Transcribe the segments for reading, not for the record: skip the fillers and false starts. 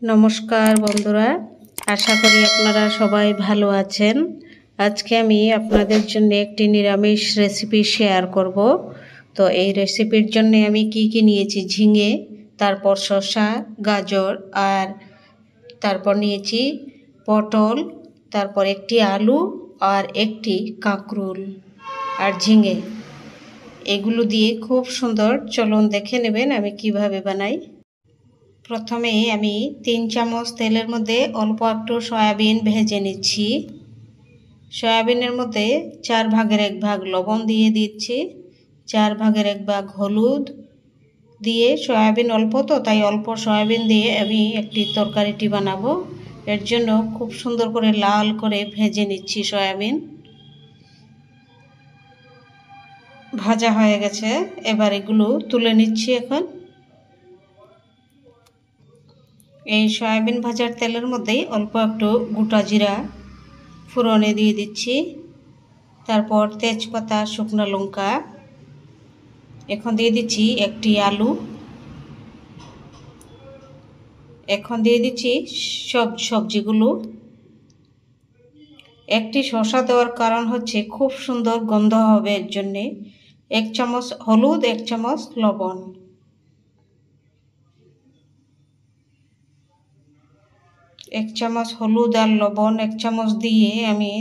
নমস্কার বন্ধুরা, আশা করি আপনারা সবাই ভালো আছেন। আজকে আমি আপনাদের জন্য একটি নিরামিষ রেসিপি শেয়ার করব। তো এই রেসিপির জন্য আমি কি নিয়েছি, ঝিঙে, তারপর শসা, গাজর, আর তারপর নিয়েছি পটল, তারপর একটি আলু আর একটি কাঁকরোল আর ঝিঙে। এগুলো দিয়ে খুব সুন্দর, চলুন দেখে নেবেন আমি কিভাবে বানাই। প্রথমে আমি 3 চামচ তেলের মধ্যে অল্প একটু সয়াবিন ভেজে নিচ্ছি। সয়াবিনের মধ্যে 4 ভাগের 1 ভাগ লবণ দিয়ে দিচ্ছি, 4 ভাগের 1 ভাগ হলুদ দিয়ে, সয়াবিন অল্প তো তাই অল্প সয়াবিন দিয়ে আমি একটি তরকারিটি বানাবো। এর জন্য খুব সুন্দর করে লাল করে ভেজে নিচ্ছি। সয়াবিন ভাজা হয়ে গেছে, এবার এগুলো তুলে নিচ্ছি। এখন এই সয়াবিন ভাজার তেলের মধ্যেই অল্প একটু গোটা জিরা ফোড়নে দিয়ে দিচ্ছি, তারপর তেজপাতা, শুকনো লঙ্কা। এখন দিয়ে দিচ্ছি একটি আলু। এখন দিয়ে দিচ্ছি সব সবজিগুলো। একটি শসা দেওয়ার কারণ হচ্ছে খুব সুন্দর গন্ধ হবে, এর জন্যে 1 চামচ হলুদ, 1 চামচ লবণ। এক চামচ হলুদ আর লবণ 1 চামচ দিয়ে আমি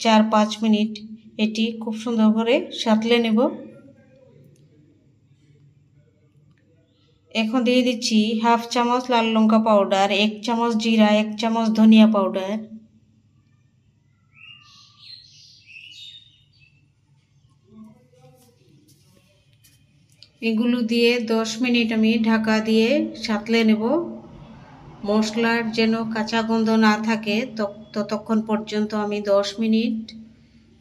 4-5 মিনিট এটি খুব সুন্দর করে সাঁতলে নেব। এখন দিয়ে দিচ্ছি হাফ চামচ লাল লঙ্কা পাউডার, 1 চামচ জিরা, 1 চামচ ধনিয়া পাউডার। এগুলো দিয়ে 10 মিনিট আমি ঢাকা দিয়ে সাঁতলে নেব। মশলার যেন কাঁচা গন্ধ না থাকে ততক্ষণ পর্যন্ত আমি 10 মিনিট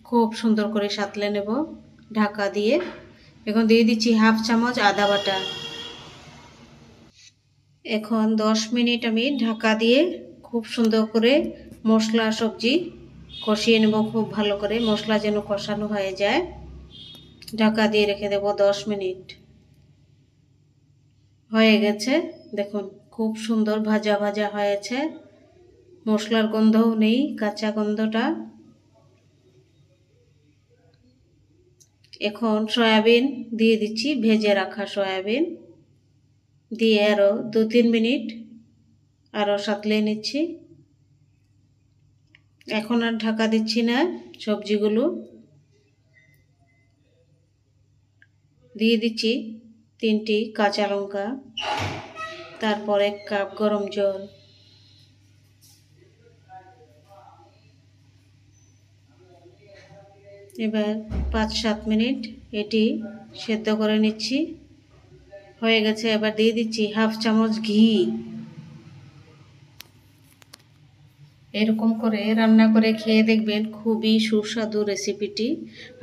খুব সুন্দর করে সাঁতলে নেব ঢাকা দিয়ে। এখন দিয়ে দিচ্ছি হাফ চামচ আদা বাটা। এখন 10 মিনিট আমি ঢাকা দিয়ে খুব সুন্দর করে মশলা সবজি কষিয়ে নেব। খুব ভালো করে মশলা যেন কষানো হয়ে যায়। ঢাকা দিয়ে রেখে দেব 10 মিনিট। হয়ে গেছে, দেখুন খুব সুন্দর ভাজা ভাজা হয়েছে, মশলার গন্ধও নেই, কাঁচা গন্ধটা। এখন সয়াবিন দিয়ে দিচ্ছি, ভেজে রাখা সয়াবিন দিয়ে আরও 2-3 মিনিট আরও সাঁতলে নিচ্ছি। এখন আর ঢাকা দিচ্ছি না। সবজিগুলো দিয়ে দিচ্ছি 3টি কাঁচা লঙ্কা, তারপর 1 কাপ গরম জল। এবার 5-7 মিনিট এটি সেদ্ধ করে নিচ্ছি। হয়ে গেছে, এবার দিয়ে দিচ্ছি হাফ চামচ ঘি। এরকম করে রান্না করে খেয়ে দেখবেন, খুবই সুস্বাদু রেসিপিটি।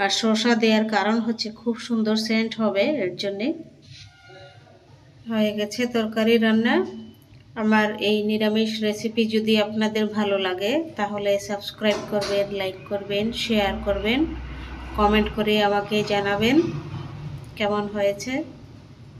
আর শসা দেওয়ার কারণ হচ্ছে খুব সুন্দর সেন্ট হবে, এর জন্যে। হয়ে গেছে তরকারি রান্না। আমার এই নিরামিষ রেসিপি যদি আপনাদের ভালো লাগে তাহলে সাবস্ক্রাইব করবেন, লাইক করবেন, শেয়ার করবেন, কমেন্ট করে আমাকে জানাবেন কেমন হয়েছে।